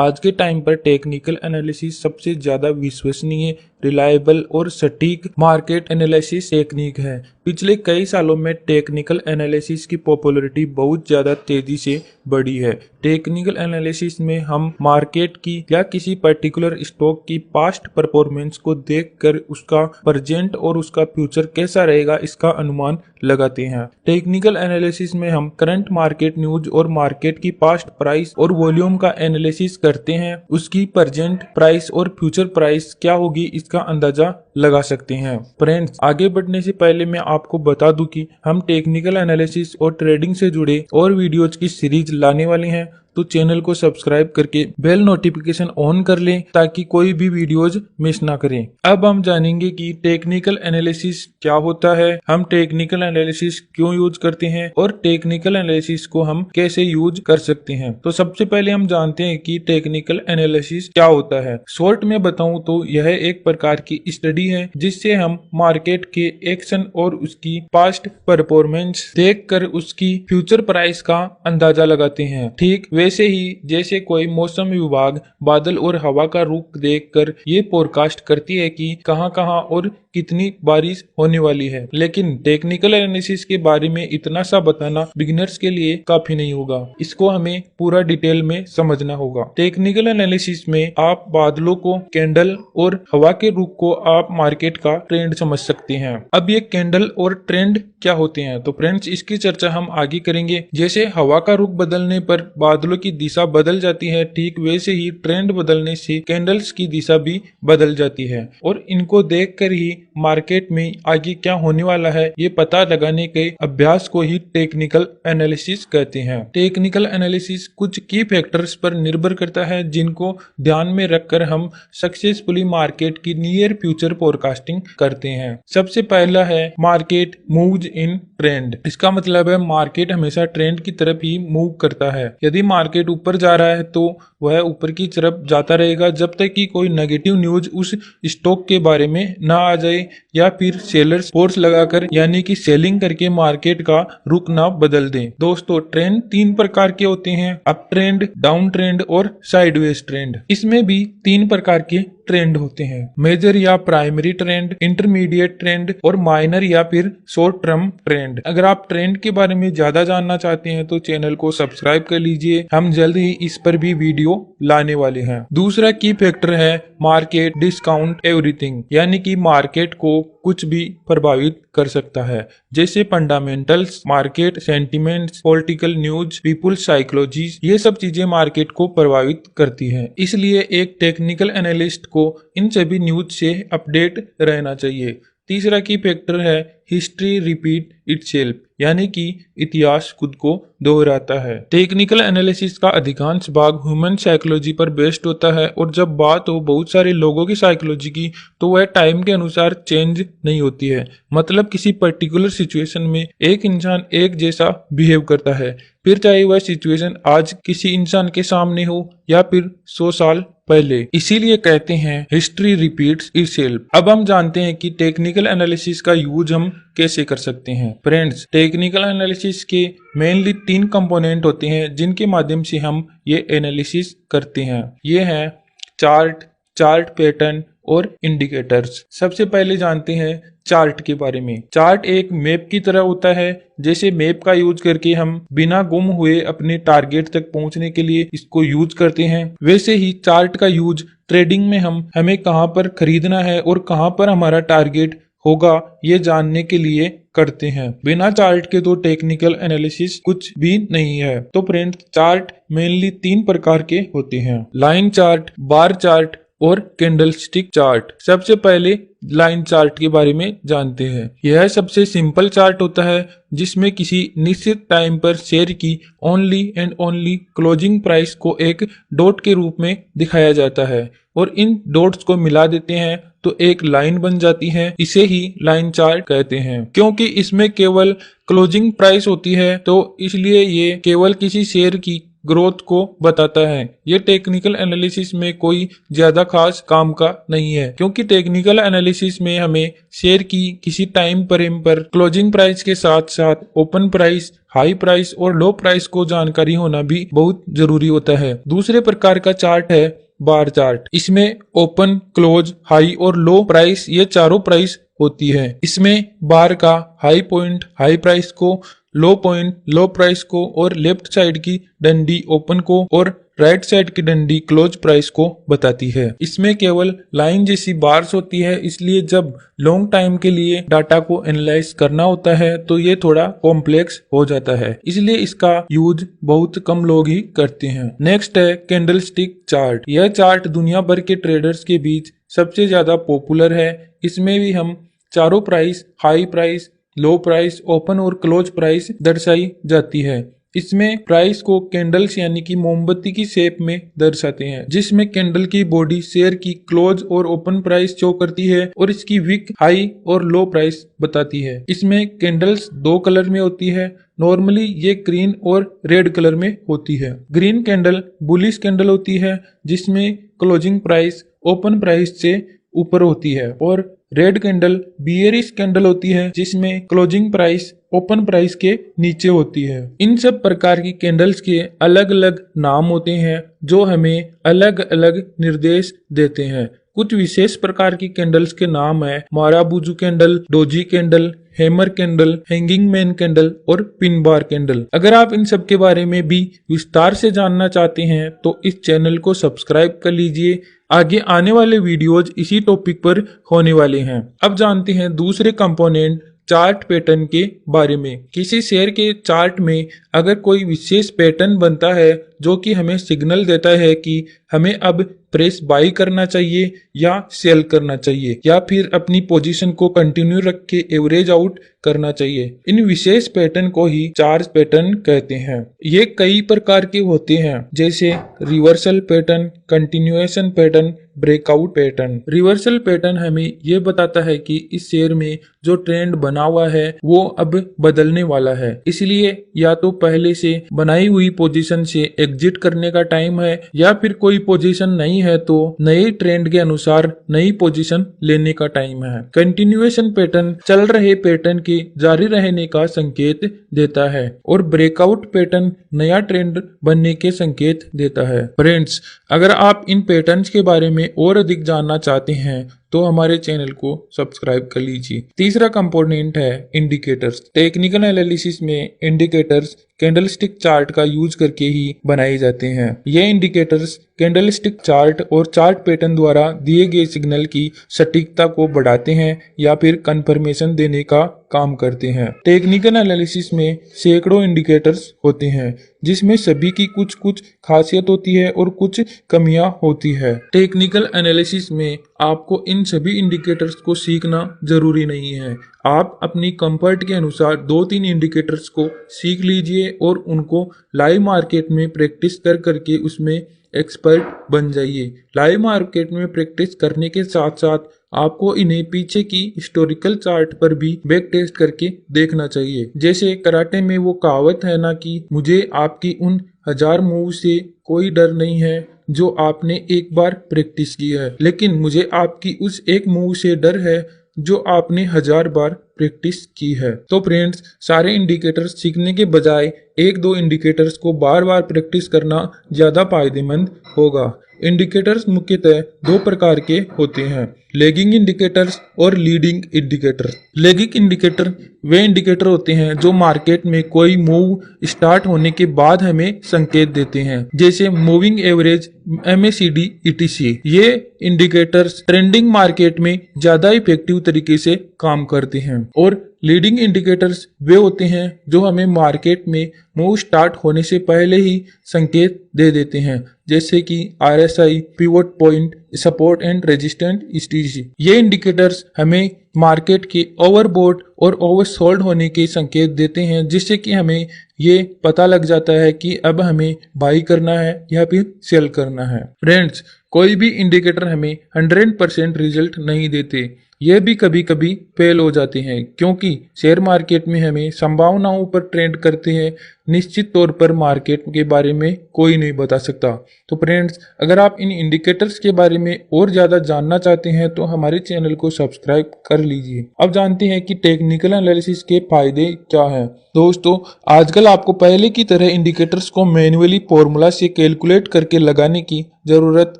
आज के टाइम पर टेक्निकल एनालिसिस सबसे ज्यादा विश्वसनीय, रिलायबल और सटीक मार्केट एनालिसिस टेक्निक है। पिछले कई सालों में टेक्निकल एनालिसिस की पॉपुलैरिटी बहुत ज्यादा तेजी से बढ़ी है। टेक्निकल एनालिसिस में हम मार्केट की या किसी पर्टिकुलर स्टॉक की पास्ट परफॉर्मेंस को देखकर उसका प्रेजेंट और उसका फ्यूचर कैसा रहेगा इसका अनुमान लगाते हैं। टेक्निकल एनालिसिस में हम करंट मार्केट न्यूज और मार्केट की पास्ट प्राइस और वॉल्यूम का एनालिसिस करते हैं। उसकी प्रेजेंट प्राइस और फ्यूचर प्राइस क्या होगी इसका अंदाजा लगा सकते हैं। फ्रेंड्स, आगे बढ़ने से पहले मैं आपको बता दूं कि हम टेक्निकल एनालिसिस और ट्रेडिंग से जुड़े और वीडियोज की सीरीज लाने वाले हैं, तो चैनल को सब्सक्राइब करके बेल नोटिफिकेशन ऑन कर लें ताकि कोई भी वीडियोज मिस ना करें। अब हम जानेंगे कि टेक्निकल एनालिसिस क्या होता है, हम टेक्निकल एनालिसिस क्यों यूज करते हैं और टेक्निकल एनालिसिस को हम कैसे यूज कर सकते हैं। तो सबसे पहले हम जानते हैं कि टेक्निकल एनालिसिस क्या होता है। शॉर्ट में बताऊं तो यह एक प्रकार की स्टडी है जिससे हम मार्केट के एक्शन और उसकी पास्ट परफॉर्मेंस देखकर उसकी फ्यूचर प्राइस का अंदाजा लगाते हैं। ठीक वैसे ही जैसे कोई मौसम विभाग बादल और हवा का रुख देखकर ये फोरकास्ट करती है कि कहां और कितनी बारिश होने वाली है। लेकिन टेक्निकल एनालिसिस के बारे में इतना सा बताना बिगिनर्स के लिए काफी नहीं होगा, इसको हमें पूरा डिटेल में समझना होगा। टेक्निकल एनालिसिस में आप बादलों को, कैंडल और हवा के रुख को आप मार्केट का ट्रेंड समझ सकते हैं। अब ये कैंडल और ट्रेंड क्या होते हैं, तो फ्रेंड्स इसकी चर्चा हम आगे करेंगे। जैसे हवा का रुख बदलने पर बादलों की दिशा बदल जाती है, ठीक वैसे ही ट्रेंड बदलने से कैंडल्स की दिशा भी बदल जाती है और इनको देखकर ही मार्केट में आगे क्या होने वाला है ये पता लगाने के अभ्यास को ही टेक्निकल एनालिसिस कहते हैं। टेक्निकल एनालिसिस कुछ की फैक्टर्स पर निर्भर करता है जिनको ध्यान में रखकर हम सक्सेसफुली मार्केट की नियर फ्यूचर फोरकास्टिंग करते हैं। सबसे पहला है मार्केट मूव्स इन ट्रेंड। इसका मतलब है मार्केट हमेशा ट्रेंड की तरफ ही मूव करता है। यदि मार्केट ऊपर जा रहा है तो वह ऊपर की तरफ जाता रहेगा जब तक कि कोई नेगेटिव न्यूज उस स्टॉक के बारे में ना आ जाए या फिर सेलर्स फोर्स लगाकर यानी कि सेलिंग करके मार्केट का रुख ना बदल दें। दोस्तों, ट्रेंड 3 प्रकार के होते हैं, अप ट्रेंड, डाउन ट्रेंड और साइडवेज ट्रेंड। इसमें भी 3 प्रकार के ट्रेंड होते हैं, मेजर या प्राइमरी ट्रेंड, इंटरमीडिएट ट्रेंड और माइनर या फिर शॉर्ट टर्म ट्रेंड। अगर आप ट्रेंड के बारे में ज्यादा जानना चाहते हैं तो चैनल को सब्सक्राइब कर लीजिए, हम जल्द ही इस पर भी वीडियो लाने वाले हैं। दूसरा की फैक्टर है मार्केट डिस्काउंट एवरीथिंग, यानी कि मार्केट को कुछ भी प्रभावित कर सकता है, जैसे fundamentals, market sentiments, political news, people psychology, ये सब चीजें मार्केट को प्रभावित करती हैं। इसलिए एक टेक्निकल एनालिस्ट को इन सभी न्यूज से अपडेट रहना चाहिए। तीसरा की फैक्टर है हिस्ट्री रिपीट इटसेल्फ, यानी कि इतिहास खुद को दोहराता है। टेक्निकल एनालिसिस का अधिकांश भाग ह्यूमन साइकोलॉजी पर बेस्ड होता है और जब बात हो बहुत सारे लोगों की साइकोलॉजी की तो वह टाइम के अनुसार चेंज नहीं होती है। मतलब किसी पर्टिकुलर सिचुएशन में एक इंसान एक जैसा बिहेव करता है, फिर चाहे वह सिचुएशन आज किसी इंसान के सामने हो या फिर 100 साल पहले। इसीलिए कहते हैं हिस्ट्री रिपीट्स इटसेल्फ। अब हम जानते हैं कि टेक्निकल एनालिसिस का यूज हम कैसे कर सकते हैं। फ्रेंड्स, टेक्निकल एनालिसिस के मेनली 3 कंपोनेंट होते हैं जिनके माध्यम से हम ये एनालिसिस करते हैं। ये हैं चार्ट पैटर्न और इंडिकेटर्स। सबसे पहले जानते हैं चार्ट के बारे में। चार्ट एक मैप की तरह होता है, जैसे मैप का यूज करके हम बिना गुम हुए अपने टारगेट तक पहुंचने के लिए इसको यूज करते हैं, वैसे ही चार्ट का यूज ट्रेडिंग में हमें कहां पर खरीदना है और कहां पर हमारा टारगेट होगा ये जानने के लिए करते हैं। बिना चार्ट के तो टेक्निकल एनालिसिस कुछ भी नहीं है। तो फ्रेंड्स, चार्ट मेनली 3 प्रकार के होते हैं, लाइन चार्ट, बार चार्ट और कैंडलस्टिक चार्ट। सबसे पहले लाइन चार्ट के बारे में जानते हैं। यह सबसे सिंपल चार्ट होता है जिसमें किसी निश्चित टाइम पर शेयर की only and only closing price को एक डॉट के रूप में दिखाया जाता है और इन डॉट्स को मिला देते हैं तो एक लाइन बन जाती है। इसे ही लाइन चार्ट कहते हैं। क्योंकि इसमें केवल क्लोजिंग प्राइस होती है तो इसलिए ये केवल किसी शेयर की ग्रोथ को बताता है। ये टेक्निकल एनालिसिस में कोई ज्यादा खास काम का नहीं है, क्योंकि टेक्निकल एनालिसिस में हमें शेयर की किसी टाइम फ्रेम पर क्लोजिंग प्राइस के साथ साथ ओपन प्राइस, हाई प्राइस और लो प्राइस को जानकारी होना भी बहुत जरूरी होता है। दूसरे प्रकार का चार्ट है बार चार्ट। इसमें ओपन, क्लोज, हाई और लो प्राइस ये चारों प्राइस होती है। इसमें बार का हाई पॉइंट हाई प्राइस को, लो पॉइंट लो प्राइस को और लेफ्ट साइड की डंडी ओपन को और राइट साइड की डंडी क्लोज प्राइस को बताती है। इसमें केवल लाइन जैसी बार्स होती है, इसलिए जब लॉन्ग टाइम के लिए डाटा को एनालाइज करना होता है तो ये थोड़ा कॉम्प्लेक्स हो जाता है, इसलिए इसका यूज बहुत कम लोग ही करते हैं। नेक्स्ट है कैंडलस्टिक चार्ट। यह चार्ट दुनिया भर के ट्रेडर्स के बीच सबसे ज्यादा पॉपुलर है। इसमें भी हम चारों प्राइस, हाई प्राइस, लो प्राइस, ओपन और क्लोज प्राइस दर्शाई जाती है। इसमें प्राइस को कैंडल्स यानी कि मोमबत्ती की शेप में दर्शाते हैं, जिसमें कैंडल की बॉडी शेयर की क्लोज और ओपन प्राइस शो करती है और इसकी विक, हाई और लो प्राइस बताती है। इसमें कैंडल्स दो कलर में होती है। नॉर्मली ये ग्रीन और रेड कलर में होती है। ग्रीन कैंडल बुलिश कैंडल होती है, जिसमें क्लोजिंग प्राइस ओपन प्राइस से ऊपर होती है, और रेड कैंडल बियरिश कैंडल होती है, जिसमें क्लोजिंग प्राइस ओपन प्राइस के नीचे होती है। इन सब प्रकार की कैंडल्स के अलग अलग नाम होते हैं जो हमें अलग अलग निर्देश देते हैं। कुछ विशेष प्रकार की कैंडल्स के नाम है marubozu candle, doji candle, hammer candle, hanging man candle और पिन बार कैंडल। अगर आप इन सब के बारे में भी विस्तार से जानना चाहते हैं तो इस चैनल को सब्सक्राइब कर लीजिए। आगे आने वाले वीडियोज इसी टॉपिक पर होने वाले हैं। अब जानते हैं दूसरे कंपोनेंट चार्ट पैटर्न के बारे में। किसी शेयर के चार्ट में अगर कोई विशेष पैटर्न बनता है जो कि हमें सिग्नल देता है कि हमें अब प्रेस बाई करना चाहिए या सेल करना चाहिए, या फिर अपनी पोजीशन को कंटिन्यू रख के एवरेज आउट करना चाहिए। इन विशेष पैटर्न को ही चार्ट पैटर्न कहते हैं। ये कई प्रकार के होते हैं, जैसे reversal pattern, continuation pattern, breakout pattern. Reversal pattern हमें ये बताता है कि इस शेयर में जो ट्रेंड बना हुआ है वो अब बदलने वाला है, इसलिए या तो पहले से बनाई हुई पोजीशन से एग्जिट करने का टाइम है, या फिर कोई पोजीशन नहीं है तो नए ट्रेंड के अनुसार नई पोजीशन लेने का टाइम है। कंटिन्यूएशन पैटर्न चल रहे पैटर्न के जारी रहने का संकेत देता है, और ब्रेकआउट पैटर्न नया ट्रेंड बनने के संकेत देता है। फ्रेंड्स, अगर आप इन पैटर्न्स के बारे में और अधिक जानना चाहते हैं तो हमारे चैनल को सब्सक्राइब कर लीजिए। तीसरा कंपोनेंट है इंडिकेटर्स। टेक्निकल एनालिसिस में इंडिकेटर्स कैंडलस्टिक चार्ट का यूज करके ही बनाए जाते हैं। ये इंडिकेटर्स कैंडलस्टिक चार्ट और चार्ट पैटर्न द्वारा दिए गए सिग्नल की सटीकता को बढ़ाते हैं या फिर कंफर्मेशन देने का काम करते हैं। टेक्निकल एनालिसिस में सैकड़ों इंडिकेटर्स होते हैं, जिसमें सभी की कुछ कुछ खासियत होती है और कुछ कमियां होती है। टेक्निकल एनालिसिस में आपको इन सभी इंडिकेटर्स को सीखना जरूरी नहीं है। आप अपनी कंफर्ट के अनुसार 2-3 इंडिकेटर्स को सीख लीजिए और उनको लाइव मार्केट में प्रैक्टिस कर करके उसमें एक्सपर्ट बन जाइए। लाइव मार्केट में प्रैक्टिस करने के साथ साथ आपको इन्हें पीछे की हिस्टोरिकल चार्ट पर भी बैक टेस्ट करके देखना चाहिए। जैसे कराटे में वो कहावत है ना कि मुझे आपकी उन 1000 मूव से कोई डर नहीं है जो आपने एक बार प्रैक्टिस की है, लेकिन मुझे आपकी उस एक मूव से डर है जो आपने 1000 बार प्रैक्टिस की है। तो फ्रेंड्स, सारे इंडिकेटर्स सीखने के बजाय 1-2 इंडिकेटर्स को बार बार प्रैक्टिस करना ज्यादा फायदेमंद होगा। इंडिकेटर्स मुख्यतः 2 प्रकार के होते हैं, लैगिंग इंडिकेटर्स और लीडिंग इंडिकेटर। लैगिंग इंडिकेटर वे इंडिकेटर होते हैं जो मार्केट में कोई मूव स्टार्ट होने के बाद हमें संकेत देते हैं, जैसे मूविंग एवरेज, MACD, ETC। ये इंडिकेटर्स ट्रेंडिंग मार्केट में ज्यादा इफेक्टिव तरीके से काम करते हैं। और लीडिंग इंडिकेटर्स वे होते हैं जो हमें मार्केट में मूव स्टार्ट होने से पहले ही संकेत दे देते हैं, जैसे कि RSI, pivot point, support and resistant stage. ये इंडिकेटर्स हमें मार्केट के ओवरबॉट और ओवरसोल्ड होने के संकेत देते हैं, जिससे कि हमें ये पता लग जाता है कि अब हमें बाई करना है या फिर सेल करना है। फ्रेंड्स, कोई भी इंडिकेटर हमें 100% रिजल्ट नहीं देते। ये भी कभी कभी फेल हो जाते हैं, क्योंकि शेयर मार्केट में हमें संभावनाओं पर ट्रेंड करते हैं, निश्चित तौर पर मार्केट के बारे में कोई नहीं बता सकता। तो फ्रेंड्स, अगर आप इन इंडिकेटर्स के बारे में और ज़्यादा जानना चाहते हैं तो हमारे चैनल को सब्सक्राइब कर लीजिए। अब जानते हैं कि टेक्निकल एनालिसिस के फायदे क्या हैं। दोस्तों, आजकल आपको पहले की तरह इंडिकेटर्स को मैन्युअली फॉर्मूला से कैलकुलेट करके लगाने की जरूरत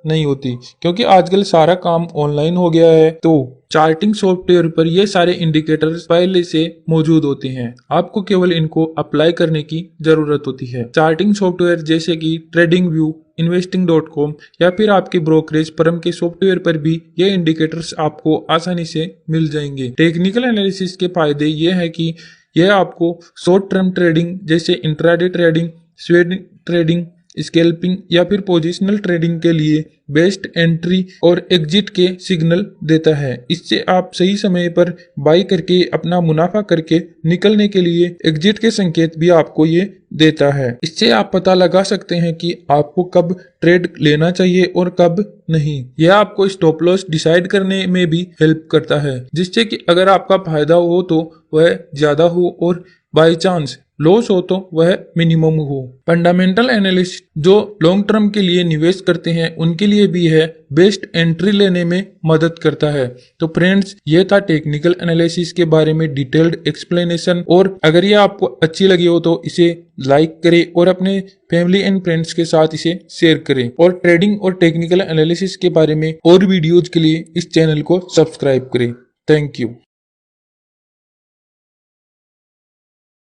नहीं होती, क्योंकि आजकल सारा काम ऑनलाइन हो गया है। तो चार्टिंग सॉफ्टवेयर पर ये सारे इंडिकेटर्स पहले से मौजूद होते हैं, आपको केवल इनको अप्लाई करने की जरूरत होती है। चार्टिंग सॉफ्टवेयर जैसे कि ट्रेडिंग व्यू, investing.com या फिर आपके ब्रोकरेज फर्म के सॉफ्टवेयर पर भी ये इंडिकेटर्स आपको आसानी से मिल जाएंगे। टेक्निकल एनालिसिस के फायदे ये है कि यह आपको शॉर्ट टर्म ट्रेडिंग जैसे intraday trading, swing trading, scalping या फिर पोजिशनल ट्रेडिंग के लिए बेस्ट एंट्री और एग्जिट के सिग्नल देता है। इससे आप सही समय पर बाई करके अपना मुनाफा करके निकलने के लिए एग्जिट के संकेत भी आपको ये देता है। इससे आप पता लगा सकते हैं कि आपको कब ट्रेड लेना चाहिए और कब नहीं। यह आपको स्टॉप लॉस डिसाइड करने में भी हेल्प करता है, जिससे कि अगर आपका फायदा हो तो वह ज्यादा हो और बाई चांस लॉस हो तो वह मिनिमम हो। फंडामेंटल एनालिस्ट जो लॉन्ग टर्म के लिए निवेश करते हैं उनके लिए भी है बेस्ट एंट्री लेने में मदद करता है। तो फ्रेंड्स, ये था टेक्निकल एनालिसिस के बारे में डिटेल्ड एक्सप्लेनेशन, और अगर ये आपको अच्छी लगी हो तो इसे लाइक करें और अपने फैमिली एंड फ्रेंड्स के साथ इसे शेयर करें, और ट्रेडिंग और टेक्निकल एनालिसिस के बारे में और वीडियोज के लिए इस चैनल को सब्सक्राइब करें। Thank you.